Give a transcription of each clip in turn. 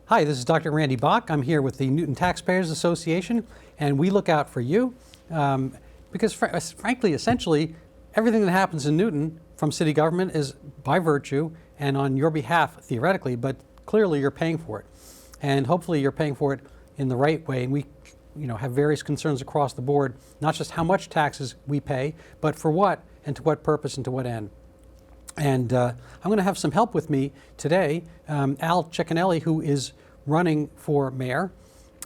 Hi, this is Dr. Randy Bach. I'm here with the Newton Taxpayers Association, and we look out for you because, frankly, essentially, everything that happens in Newton from city government is by virtue and on your behalf, theoretically, but clearly you're paying for it. And hopefully you're paying for it in the right way. And we have various concerns across the board, not just how much taxes we pay, but for what and to what purpose and to what end. And I'm going to have some help with me today, Al Cechinelli, who is running for mayor.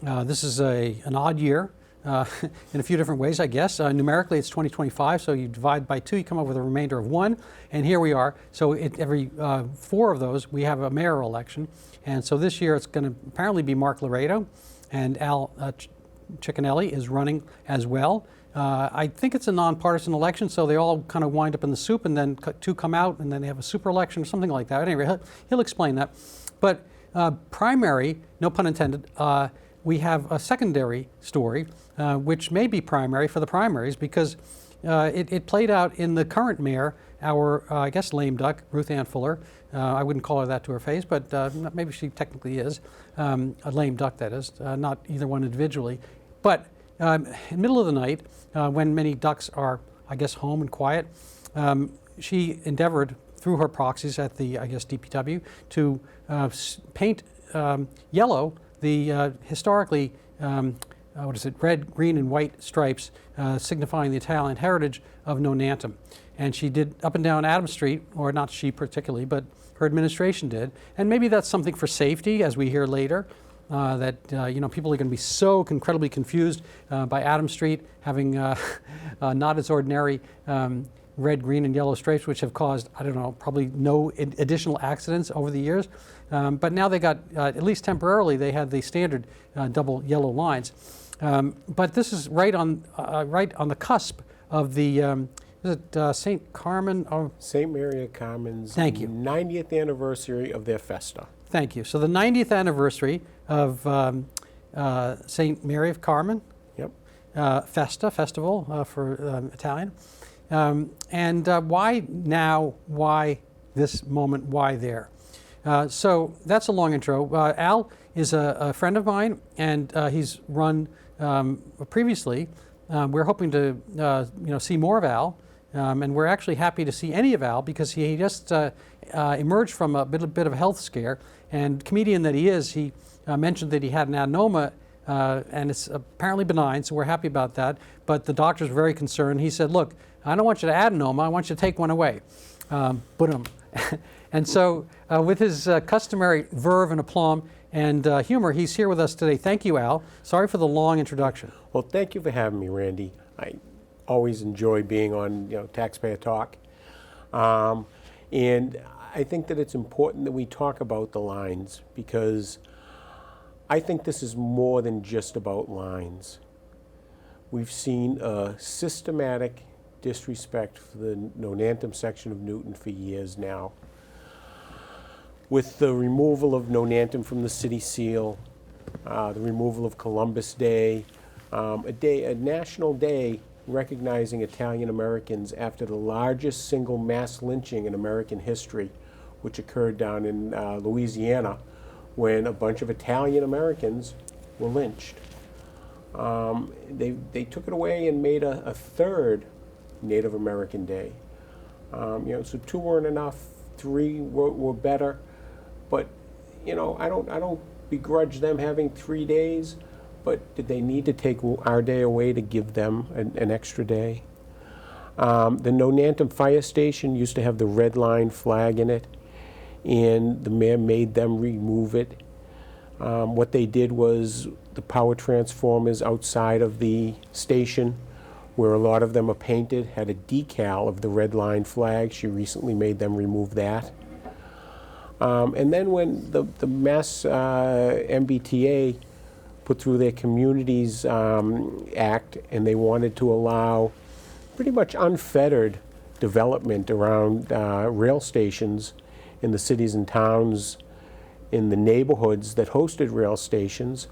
This is an odd year in a few different ways, I guess. Numerically, it's 2025, so you divide by 2, you come up with a remainder of 1, and here we are. So every 4 of those, we have a mayoral election. And so this year, it's going to apparently be Mark Laredo, and Al Cechinelli is running as well. I think it's a nonpartisan election, so they all kind of wind up in the soup, and then 2 come out, and then they have a super election or something like that. Anyway, he'll explain that. But primary, no pun intended, we have a secondary story, which may be primary for the primaries, because it played out in the current mayor, our, I guess, lame duck, Ruth Ann Fuller. I wouldn't call her that to her face, but maybe she technically is. A lame duck, that is, not either one individually. But in the middle of the night, when many ducks are, I guess, home and quiet, she endeavored, through her proxies at the, I guess, DPW, to paint yellow the historically, red, green, and white stripes signifying the Italian heritage of Nonantum. And she did up and down Adams Street, or not she particularly, but her administration did. And maybe that's something for safety, as we hear later, that people are going to be so incredibly confused by Adams Street having not its ordinary red, green, and yellow stripes, which have caused, I don't know, probably no additional accidents over the years. But now they got, at least temporarily, they had the standard double yellow lines. But this is right on the cusp of the, is it St. Carmen? Oh. St. Mary of Carmen's Thank you. 90th anniversary of their festa. Thank you. So the 90th anniversary of St. Mary of Carmen. Yep. Festival for Italian. And why now? Why this moment? Why there? So that's a long intro. Al is a friend of mine, and he's run previously. We're hoping to see more of Al, and we're actually happy to see any of Al because he just emerged from a bit of a health scare. And comedian that he is, he mentioned that he had an adenoma. And it's apparently benign, so we're happy about that. But the doctors were very concerned. He said, look, I don't want you to adenoma, I want you to take one away. Boom. And so with his customary verve and aplomb and humor, he's here with us today. Thank you, Al. Sorry for the long introduction. Well, thank you for having me, Randy. I always enjoy being on Taxpayer Talk. And I think that it's important that we talk about the lines, because I think this is more than just about lines. We've seen a systematic disrespect for the Nonantum section of Newton for years now. With the removal of Nonantum from the city seal, the removal of Columbus Day, a national day recognizing Italian Americans after the largest single mass lynching in American history, which occurred down in Louisiana, when a bunch of Italian Americans were lynched. They took it away and made a third Native American Day. So 2 weren't enough, 3 were better, but I don't begrudge them having 3 days, but did they need to take our day away to give them an extra day? The Nonantum Fire Station used to have the red line flag in it, and the mayor made them remove it. What they did was the power transformers outside of the station, where a lot of them are painted, had a decal of the red line flag. She recently made them remove that. And then when the Mass MBTA put through their Communities Act, and they wanted to allow pretty much unfettered development around rail stations in the cities and towns, in the neighborhoods that hosted rail stations,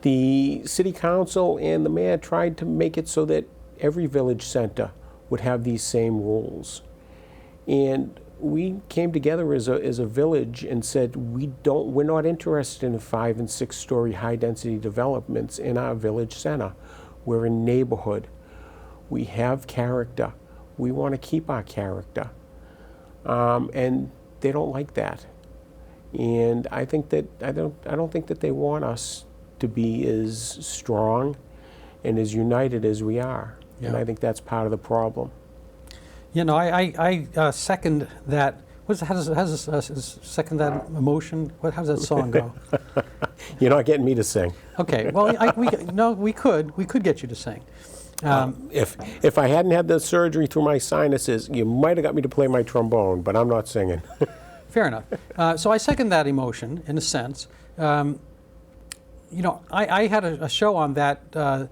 the city council and the mayor tried to make it so that every village center would have these same rules. And we came together as a village and said we're not interested in 5- and 6-story high-density developments in our village center. We're a neighborhood. We have character. We want to keep our character, and they don't like that. And I think that I don't think that they want us to be as strong and as united as we are. Yeah. And I think that's part of the problem. You know, I second that. How does second that emotion? How does that song go? You're not getting me to sing. Okay, well, we could get you to sing. If I hadn't had the surgery through my sinuses, you might have got me to play my trombone, but I'm not singing. Fair enough. So I second that emotion in a sense. You know, I had a show on that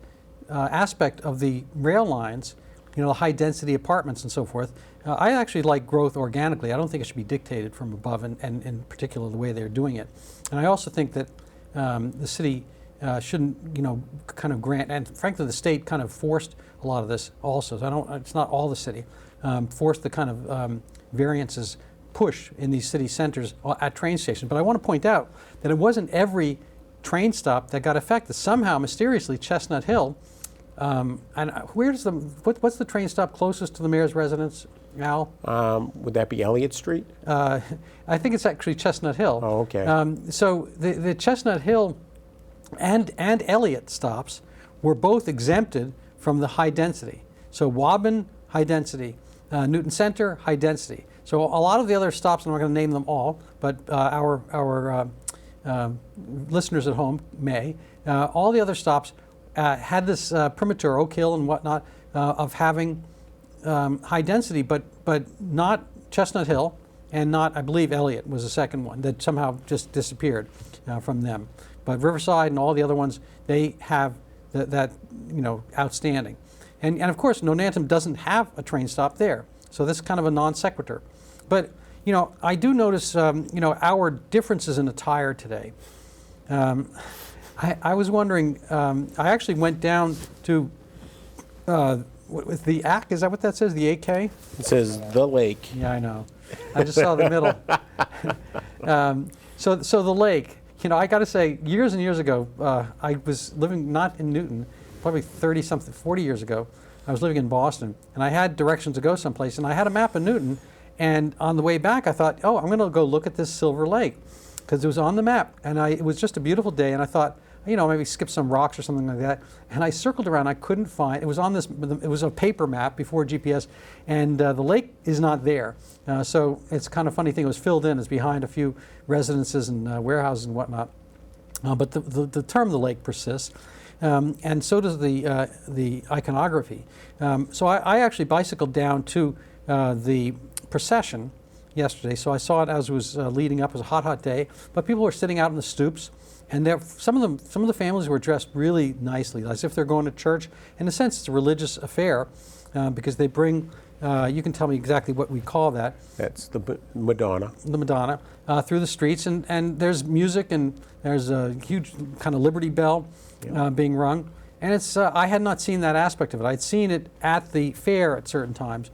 aspect of the rail lines, you know, the high density apartments and so forth. I actually like growth organically. I don't think it should be dictated from above, and in particular the way they're doing it. And I also think that the city shouldn't, you know, kind of grant, and frankly the state kind of forced a lot of this also. So it's not all the city, forced the kind of variances push in these city centers at train stations. But I want to point out that it wasn't every train stop that got affected. Somehow, mysteriously, Chestnut Hill, and what's the train stop closest to the mayor's residence, Al? Would that be Elliott Street? I think it's actually Chestnut Hill. Oh, okay. So the Chestnut Hill and Elliott stops were both exempted from the high density. So Waban, high density. Newton Center, high density. So a lot of the other stops, I'm not going to name them all, but our listeners at home may. All the other stops had this primatur, Oak Hill and whatnot, of having high density, but not Chestnut Hill, and not, I believe, Elliott was the second one that somehow just disappeared from them. But Riverside and all the other ones, they have that you know, outstanding. And of course, Nonantum doesn't have a train stop there, so this is kind of a non sequitur. But you know, I do notice you know, our differences in attire today. I was wondering. I actually went down to with the AC. Is that what that says? The AK? It says the lake. Yeah, I know. I just saw the middle. So the lake. You know, I got to say, years and years ago, I was living not in Newton, probably 30-something, 40 years ago. I was living in Boston, and I had directions to go someplace, and I had a map of Newton. And on the way back, I thought, oh, I'm going to go look at this Silver Lake, because it was on the map, and it was just a beautiful day, and I thought, you know, maybe skip some rocks or something like that. And I circled around, I couldn't find, it was on this, it was a paper map before GPS, and the lake is not there. So it's kind of funny thing, it was filled in, it's behind a few residences and warehouses and whatnot. But the term the lake persists, and so does the iconography. So I actually bicycled down to the procession yesterday, so I saw it as it was leading up. It was a hot day, but people were sitting out on the stoops, and some of the families were dressed really nicely, as if they're going to church. In a sense, it's a religious affair because they bring. You can tell me exactly what we call that. That's the Madonna. The Madonna through the streets, and there's music, and there's a huge kind of Liberty Bell being rung, and it's. I had not seen that aspect of it. I'd seen it at the fair at certain times.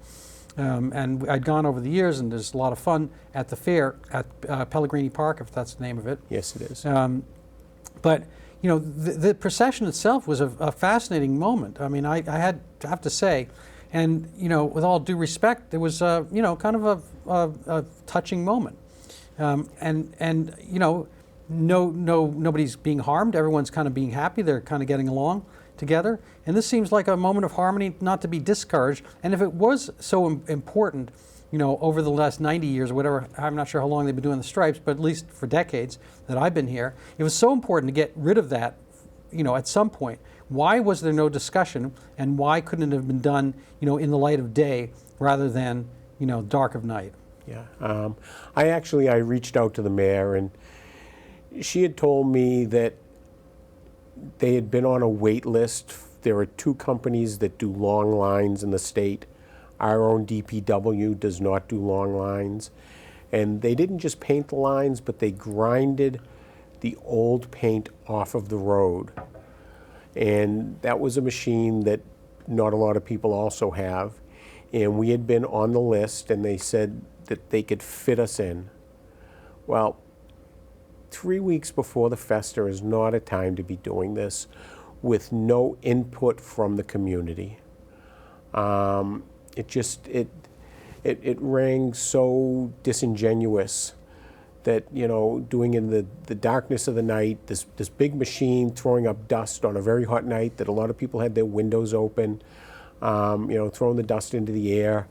And I'd gone over the years, and there's a lot of fun at the fair at Pellegrini Park, if that's the name of it. Yes, it is. But you know, the procession itself was a fascinating moment. I mean, I have to say, and you know, with all due respect, it was you know, kind of a touching moment. And you know, nobody's being harmed. Everyone's kind of being happy. They're kind of getting along together, and this seems like a moment of harmony, not to be discouraged. And if it was so important, you know, over the last 90 years or whatever, I'm not sure how long they've been doing the stripes, but at least for decades that I've been here, it was so important to get rid of that, you know, at some point. Why was there no discussion, and why couldn't it have been done, you know, in the light of day rather than, you know, dark of night? Yeah, I reached out to the mayor, and she had told me that they had been on a wait list. There are 2 companies that do long lines in the state. Our own DPW does not do long lines. And they didn't just paint the lines, but they grinded the old paint off of the road. And that was a machine that not a lot of people also have. And we had been on the list, and they said that they could fit us in. Well, 3 weeks before the festa is not a time to be doing this with no input from the community. It rang so disingenuous that, doing in the darkness of the night, this big machine throwing up dust on a very hot night that a lot of people had their windows open, throwing the dust into the air,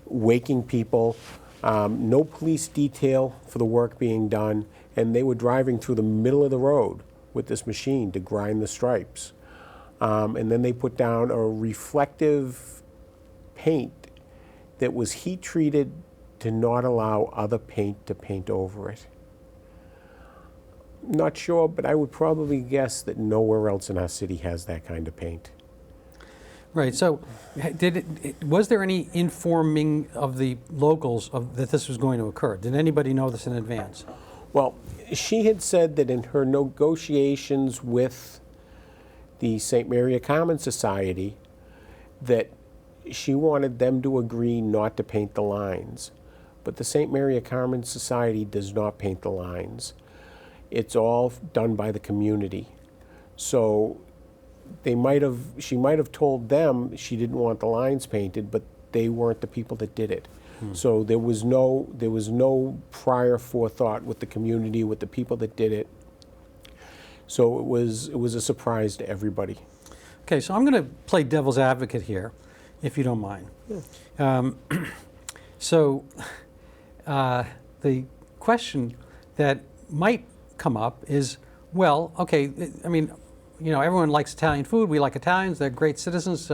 waking people, no police detail for the work being done, and they were driving through the middle of the road with this machine to grind the stripes. And then they put down a reflective paint that was heat treated to not allow other paint to paint over it. Not sure, but I would probably guess that nowhere else in our city has that kind of paint. Right. So, was there any informing of the locals that this was going to occur? Did anybody know this in advance? Well, she had said that in her negotiations with the St. Mary of Carmen Society that she wanted them to agree not to paint the lines. But the St. Mary of Carmen Society does not paint the lines. It's all done by the community. So she might have told them she didn't want the lines painted, but they weren't the people that did it. So there was no prior forethought with the community, with the people that did it. So it was a surprise to everybody. Okay, so I'm going to play devil's advocate here, if you don't mind. Yeah. The question that might come up is, well, okay, I mean, everyone likes Italian food. We like Italians. They're great citizens,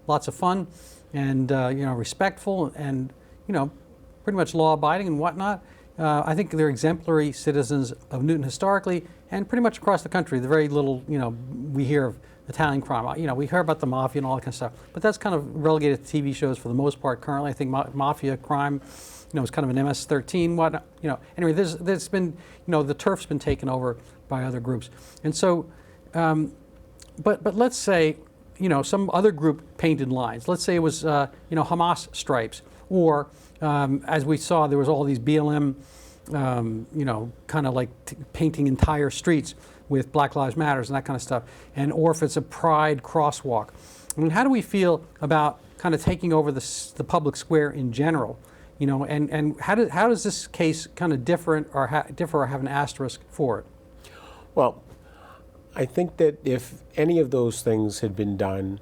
lots of fun, and respectful, and pretty much law-abiding and whatnot. I think they're exemplary citizens of Newton historically, and pretty much across the country. The very little, we hear of Italian crime. We hear about the mafia and all that kind of stuff, but that's kind of relegated to TV shows for the most part currently. I think mafia crime, is kind of an MS-13. Whatnot. Anyway, there's been, the turf's been taken over by other groups, and so, but let's say, some other group painted lines. Let's say it was, Hamas stripes, or as we saw, there was all these BLM, kind of like painting entire streets with Black Lives Matters and that kind of stuff, or if it's a pride crosswalk. I mean, how do we feel about kind of taking over the public square in general? And how does this case kind of differ or have an asterisk for it? Well, I think that if any of those things had been done,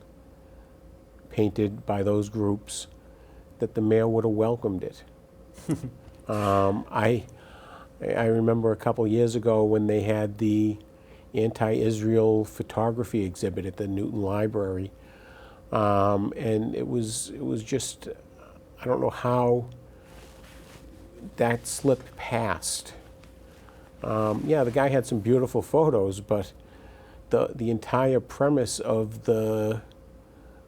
painted by those groups, that the mayor would have welcomed it. I remember a couple years ago when they had the anti-Israel photography exhibit at the Newton Library, and it was just, I don't know how that slipped past. Yeah, the guy had some beautiful photos, but the entire premise of the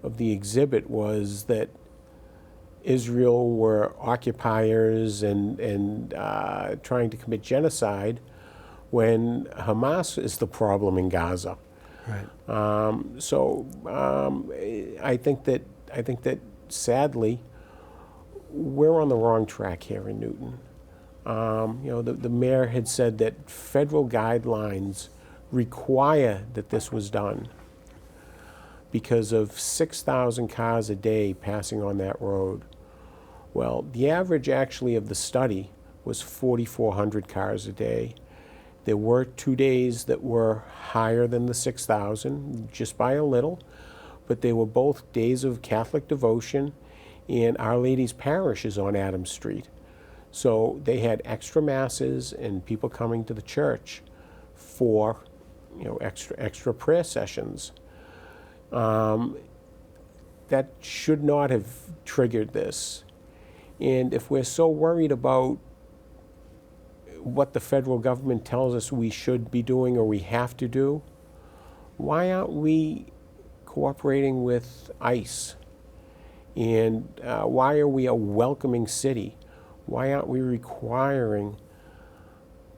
exhibit was that Israel were occupiers and trying to commit genocide, when Hamas is the problem in Gaza. Right. I think that sadly we're on the wrong track here in Newton. The mayor had said that federal guidelines require that this was done because of 6,000 cars a day passing on that road. Well, the average actually of the study was 4,400 cars a day. There were 2 days that were higher than the 6,000, just by a little, but they were both days of Catholic devotion, and Our Lady's Parish is on Adams Street. So they had extra masses and people coming to the church for, extra prayer sessions. That should not have triggered this. And if we're so worried about what the federal government tells us we should be doing or we have to do, why aren't we cooperating with ICE? And why are we a welcoming city? Why aren't we requiring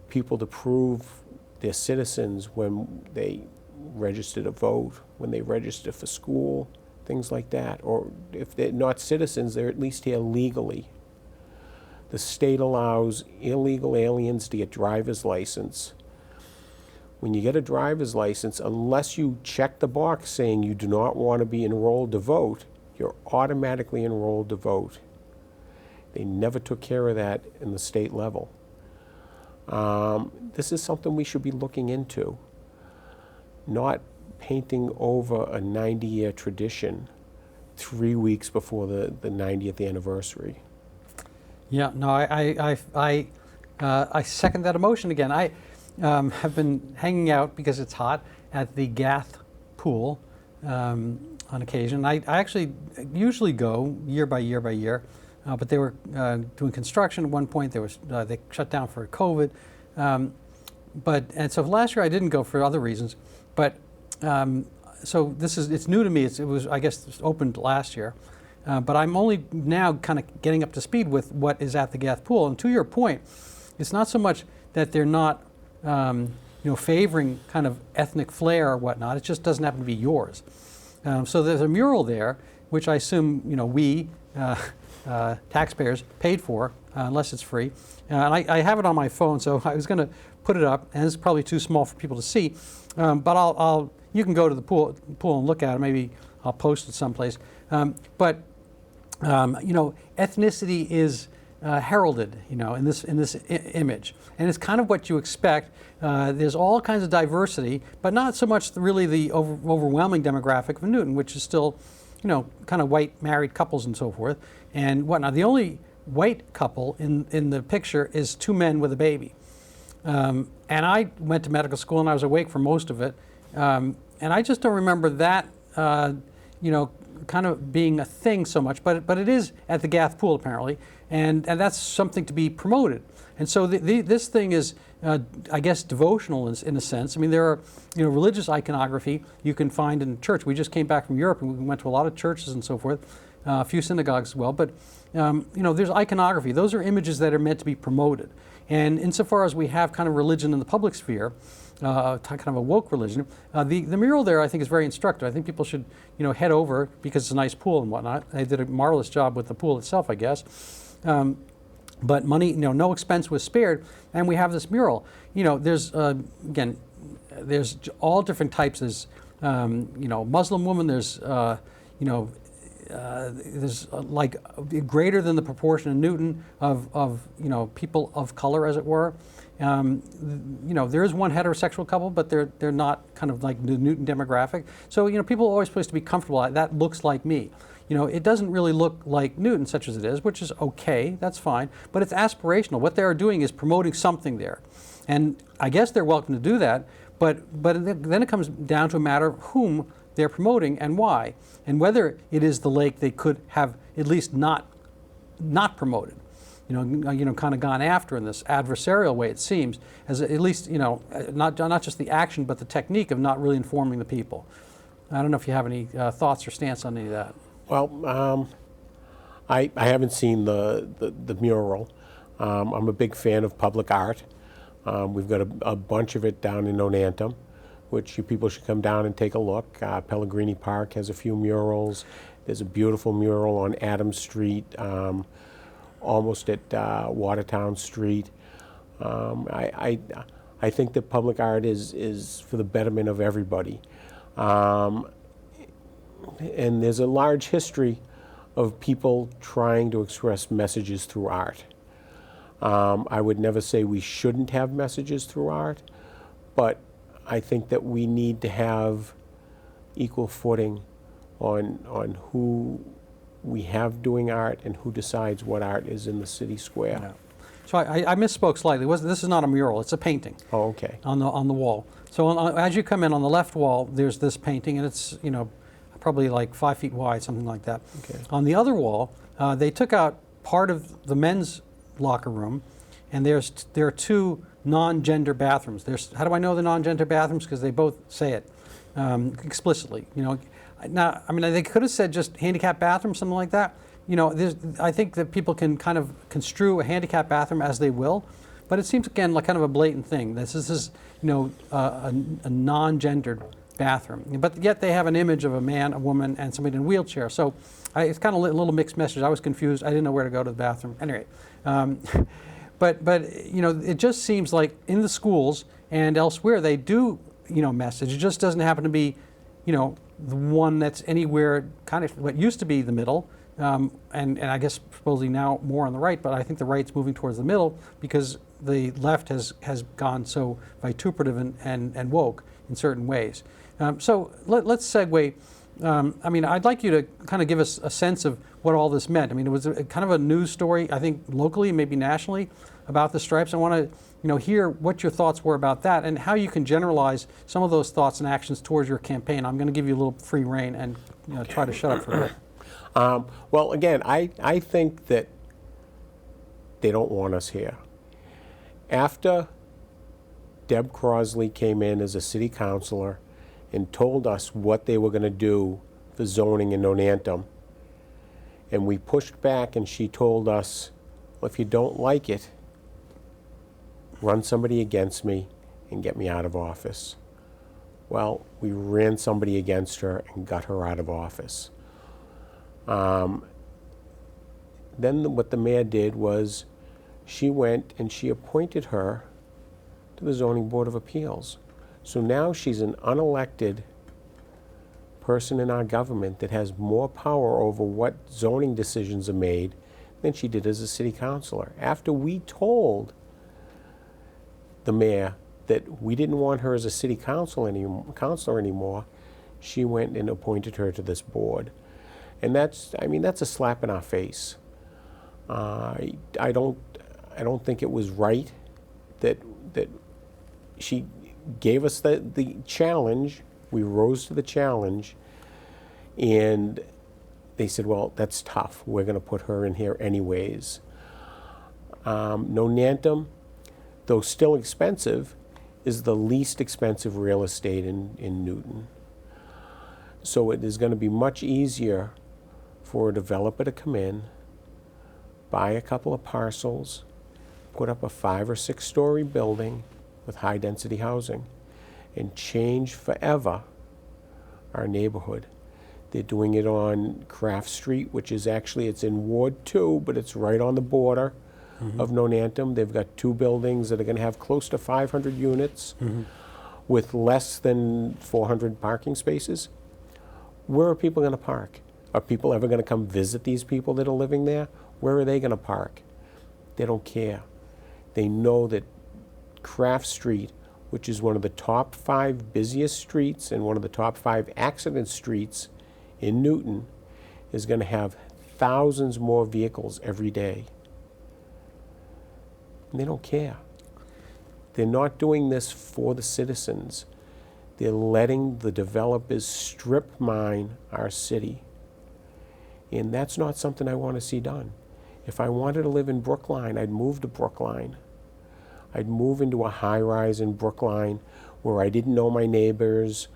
people to prove they're citizens when they register to vote, when they register for school, things like that? Or if they're not citizens, they're at least here legally. the state allows illegal aliens to get driver's license. When you get a driver's license, unless you check the box saying you do not want to be enrolled to vote, you're automatically enrolled to vote. They never took care of that in the state level. This is something we should be looking into, not painting over a 90-year tradition 3 weeks before the 90th anniversary. Yeah, no, I second that emotion again. I have been hanging out, because it's hot, at the Gath pool on occasion. I actually usually go year by year by year, but they were doing construction at one point. They shut down for COVID. And so last year I didn't go for other reasons. But so it's new to me. It was, I guess, opened last year. But I'm only now kind of getting up to speed with what is at the Gath pool. And to your point, it's not so much that they're not favoring kind of ethnic flair or whatnot. It just doesn't happen to be yours. So there's a mural there, which I assume we taxpayers paid for, unless it's free. And I have it on my phone, so I was going to put it up, and it's probably too small for people to see. But you can go to the pool and look at it. Maybe I'll post it someplace. But ethnicity is heralded, in this image, and it's kind of what you expect. There's all kinds of diversity, but not so much really the overwhelming demographic of Newton, which is still, kind of white married couples and so forth, and whatnot. The only white couple in the picture is two men with a baby. And I went to medical school, and I was awake for most of it, and I just don't remember that, kind of being a thing so much, but it is at the Gath pool apparently, and that's something to be promoted. And so this thing is, I guess, devotional in a sense. I mean, there are, religious iconography you can find in church. We just came back from Europe, and we went to a lot of churches and so forth, a few synagogues as well. But there's iconography. Those are images that are meant to be promoted. And insofar as we have kind of religion in the public sphere, kind of a woke religion, the mural there I think is very instructive. I think people should head over, because it's a nice pool and whatnot. They did a marvelous job with the pool itself, I guess. But money, no expense was spared, and we have this mural. There's again, there's all different types. There's Muslim woman. There's there's like greater than the proportion in Newton of people of color, as it were. There is one heterosexual couple, but they're not kind of like the Newton demographic. So people are always supposed to be comfortable. That looks like me. It doesn't really look like Newton, such as it is, which is okay. That's fine. But it's aspirational. What they are doing is promoting something there, and I guess they're welcome to do that. But then it comes down to a matter of whom they're promoting and why, and whether it is the lake they could have at least not promoted. Kind of gone after in this adversarial way, it seems, as at least, not just the action, but the technique of not really informing the people. I don't know if you have any thoughts or stance on any of that. Well, I haven't seen the mural. I'm a big fan of public art. We've got a bunch of it down in Onantum, which you people should come down and take a look. Pellegrini Park has a few murals. There's a beautiful mural on Adams Street, almost at Watertown Street. I think that public art is for the betterment of everybody. And there's a large history of people trying to express messages through art. I would never say we shouldn't have messages through art, but I think that we need to have equal footing on who we have doing art and who decides what art is in the city square. Yeah. So I misspoke slightly. This is not a mural; it's a painting. Oh, okay. On the wall. So as you come in on the left wall, there's this painting, and it's probably like 5 feet wide, something like that. Okay. On the other wall, they took out part of the men's locker room, and there are two non-gender bathrooms. How do I know the non-gender bathrooms? Because they both say it explicitly. Now, I mean, they could have said just handicap bathroom, something like that. I think that people can kind of construe a handicap bathroom as they will, but it seems again like kind of a blatant thing. This is a non-gendered bathroom. But yet they have an image of a man, a woman, and somebody in a wheelchair. So it's kind of a little mixed message. I was confused. I didn't know where to go to the bathroom. Anyway, but it just seems like in the schools and elsewhere they do message. It just doesn't happen to be the one that's anywhere kind of what used to be the middle. And I guess supposedly now more on the right, but I think the right's moving towards the middle because the left has gone so vituperative and woke in certain ways. So let's segue. I'd like you to kind of give us a sense of what all this meant. It was kind of a news story, I think locally, maybe nationally, about the stripes. I want to hear what your thoughts were about that and how you can generalize some of those thoughts and actions towards your campaign. I'm going to give you a little free rein and try to shut up for a bit. Well, again, I think that they don't want us here. After Deb Crosley came in as a city councilor and told us what they were going to do for zoning in Nonantum, and we pushed back and she told us, well, if you don't like it, run somebody against me and get me out of office. Well, we ran somebody against her and got her out of office. Then what the mayor did was she went and she appointed her to the Zoning Board of Appeals. So now she's an unelected person in our government that has more power over what zoning decisions are made than she did as a city councilor. After we told the mayor that we didn't want her as a city councilor anymore, she went and appointed her to this board. And that's a slap in our face. I don't think it was right that she gave us the challenge. We rose to the challenge, and they said, well, that's tough. We're going to put her in here anyways. Nonantum, though still expensive, is the least expensive real estate in Newton. So it is going to be much easier for a developer to come in, buy a couple of parcels, put up a 5 or 6 story building with high density housing, and change forever our neighborhood. They're doing it on Craft Street, which is actually, it's in Ward 2, but it's right on the border of Nonantum. They've got 2 buildings that are going to have close to 500 units with less than 400 parking spaces. Where are people going to park? Are people ever going to come visit these people that are living there? Where are they going to park? They don't care. They know that Craft Street, which is one of the top 5 busiest streets and one of the top 5 accident streets in Newton, is going to have thousands more vehicles every day. And they don't care. They're not doing this for the citizens. They're letting the developers strip mine our city. And that's not something I want to see done. If I wanted to live in Brookline, I'd move to Brookline. I'd move into a high-rise in Brookline where I didn't know my neighbors,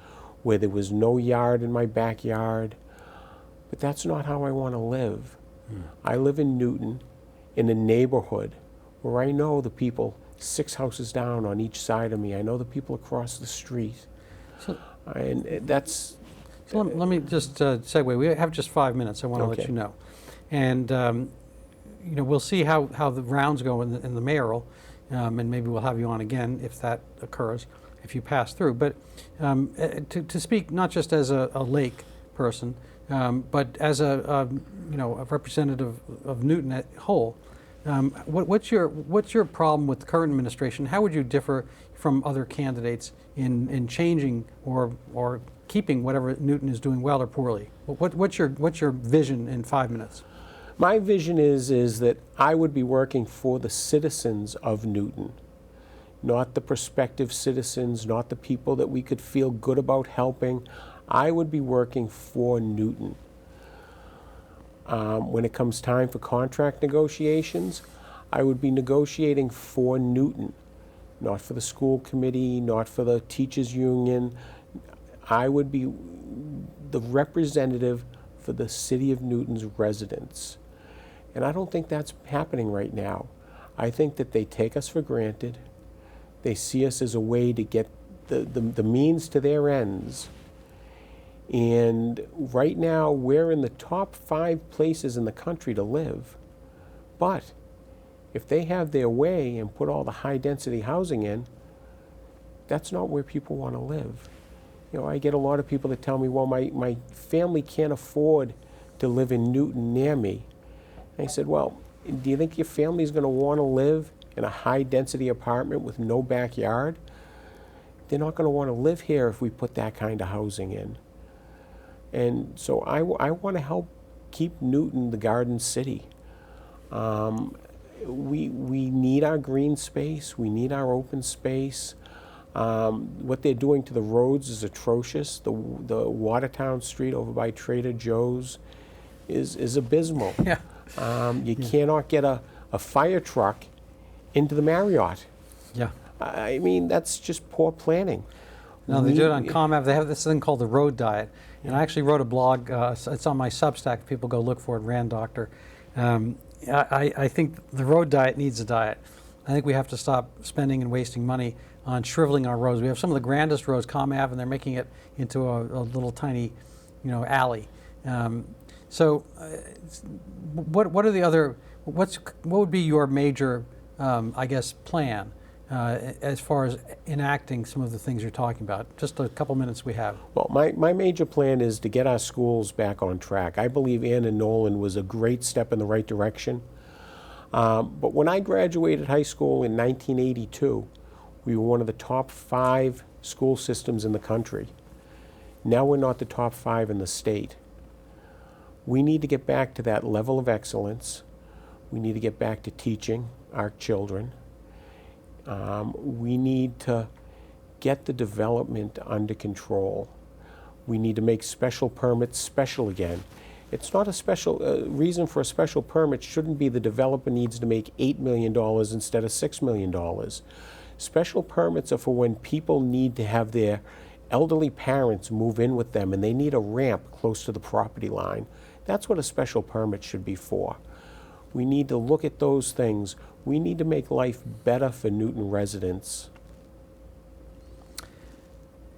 where there was no yard in my backyard. But that's not how I want to live. I live in Newton, in a neighborhood where I know the people 6 houses down on each side of me. I know the people across the street. And that's... So let me just segue. We have just 5 minutes. I want to let you know. And we'll see how the rounds go in the mayoral, and maybe we'll have you on again if that occurs, if you pass through. But to speak not just as a Lake person, but as a representative of Newton at whole, what's your problem with the current administration? How would you differ from other candidates in changing or keeping whatever Newton is doing well or poorly? What's your vision in 5 minutes? My vision is that I would be working for the citizens of Newton, not the prospective citizens, not the people that we could feel good about helping. I would be working for Newton. When it comes time for contract negotiations, I would be negotiating for Newton, not for the school committee, not for the teachers union. I would be the representative for the city of Newton's residents. And I don't think that's happening right now. I think that they take us for granted. They see us as a way to get the means to their ends. And right now, we're in the top 5 places in the country to live. But if they have their way and put all the high-density housing in, that's not where people want to live. You know, I get a lot of people that tell me, well, my family can't afford to live in Newton near me. And I said, well, do you think your family's going to want to live in a high-density apartment with no backyard? They're not going to want to live here if we put that kind of housing in. And so I want to help keep Newton the Garden City. We need our green space. We need our open space. What they're doing to the roads is atrocious. The Watertown Street over by Trader Joe's is abysmal. Yeah. You cannot get a fire truck into the Marriott. Yeah. I mean, that's just poor planning. No, they do it on ComAv. They have this thing called the road diet. And I actually wrote a blog. It's on my Substack. People go look for it, Rand Doctor. I think the road diet needs a diet. I think we have to stop spending and wasting money on shriveling our roads. We have some of the grandest roads, ComAv, and they're making it into a little tiny, alley. What are the other? What would be your major, plan as far as enacting some of the things you're talking about? Just a couple minutes we have. Well, my major plan is to get our schools back on track. I believe Ann and Nolan was a great step in the right direction. But when I graduated high school in 1982, we were one of the top 5 school systems in the country. Now we're not the top 5 in the state. We need to get back to that level of excellence. We need to get back to teaching our children. We need to get the development under control. We need to make special permits special again. It's not a special reason for a special permit shouldn't be the developer needs to make $8 million instead of $6 million. Special permits are for when people need to have their elderly parents move in with them and they need a ramp close to the property line. That's what a special permit should be for. We need to look at those things. We need to make life better for Newton residents.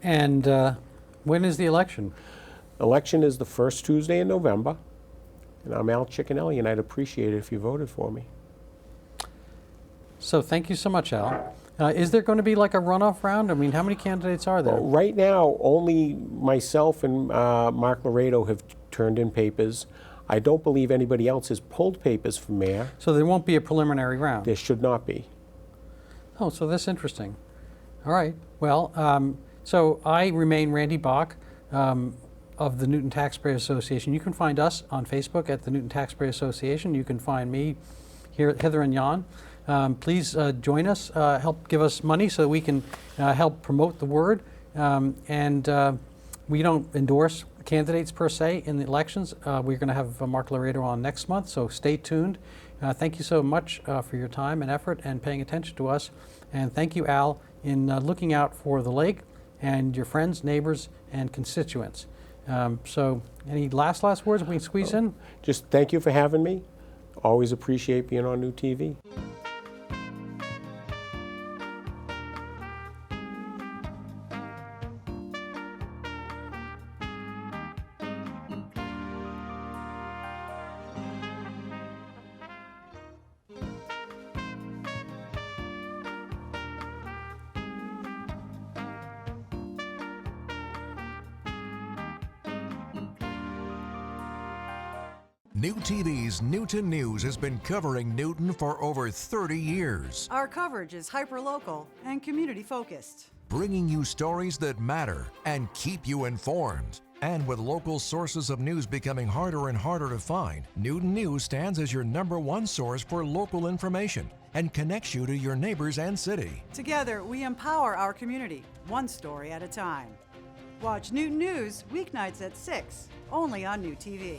And when is the election? Election is the first Tuesday in November, and I'm Al Cechinelli, and I'd appreciate it if you voted for me. So thank you so much, Al. Is there going to be like a runoff round? I mean, how many candidates are there? Well, right now, only myself and Mark Laredo have turned in papers. I don't believe anybody else has pulled papers for mayor. So there won't be a preliminary round? There should not be. Oh, so that's interesting. All right. Well, so I remain Randy Bach of the Newton Taxpayer Association. You can find us on Facebook at the Newton Taxpayer Association. You can find me here at Hither and Yon. Please join us, help give us money so that we can help promote the word. We don't endorse candidates per se in the elections. We're going to have Mark Laredo on next month, so stay tuned. Thank you so much for your time and effort and paying attention to us. And thank you, Al, in looking out for the lake and your friends, neighbors, and constituents. So any last words we can squeeze in? Just thank you for having me. Always appreciate being on New TV. New TV's Newton News has been covering Newton for over 30 years. Our coverage is hyperlocal and community-focused, Bringing you stories that matter and keep you informed. And with local sources of news becoming harder and harder to find, Newton News stands as your #1 source for local information and connects you to your neighbors and city. Together, we empower our community, one story at a time. Watch Newton News weeknights at 6, only on New TV.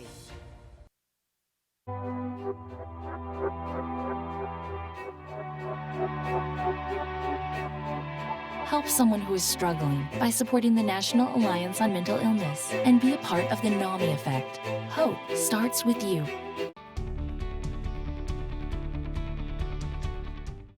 Help someone who is struggling by supporting the National Alliance on Mental Illness and be a part of the NAMI effect. Hope starts with you.